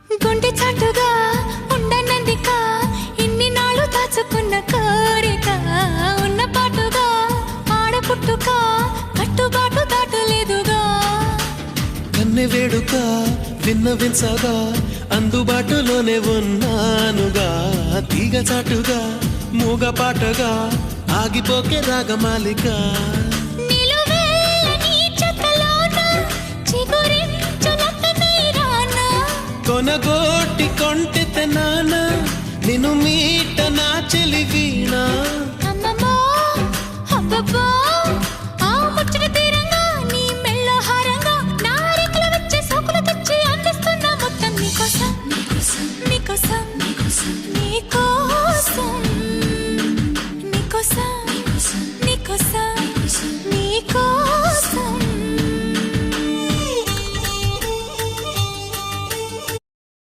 గుండె చాటుగా ఉండనందిక ఇన్ని నాళ్ళు దాచుకున్న కోరిక ఉన్న పాటుగా ఆడపుట్టుక కట్టుబాటు దాటలేదుగా కన్నె వేడుక విన్నవించగా అందుబాటులోనే ఉన్నానుగా తీగ చాటుగా మూగ పాటగా ఆగిపోకే రాగమాలిక కొనగోటి కొంటె నాన్న నిన్ను మీట నా చెలి వీణా అమ్మమ్మో అబ్బబ్బో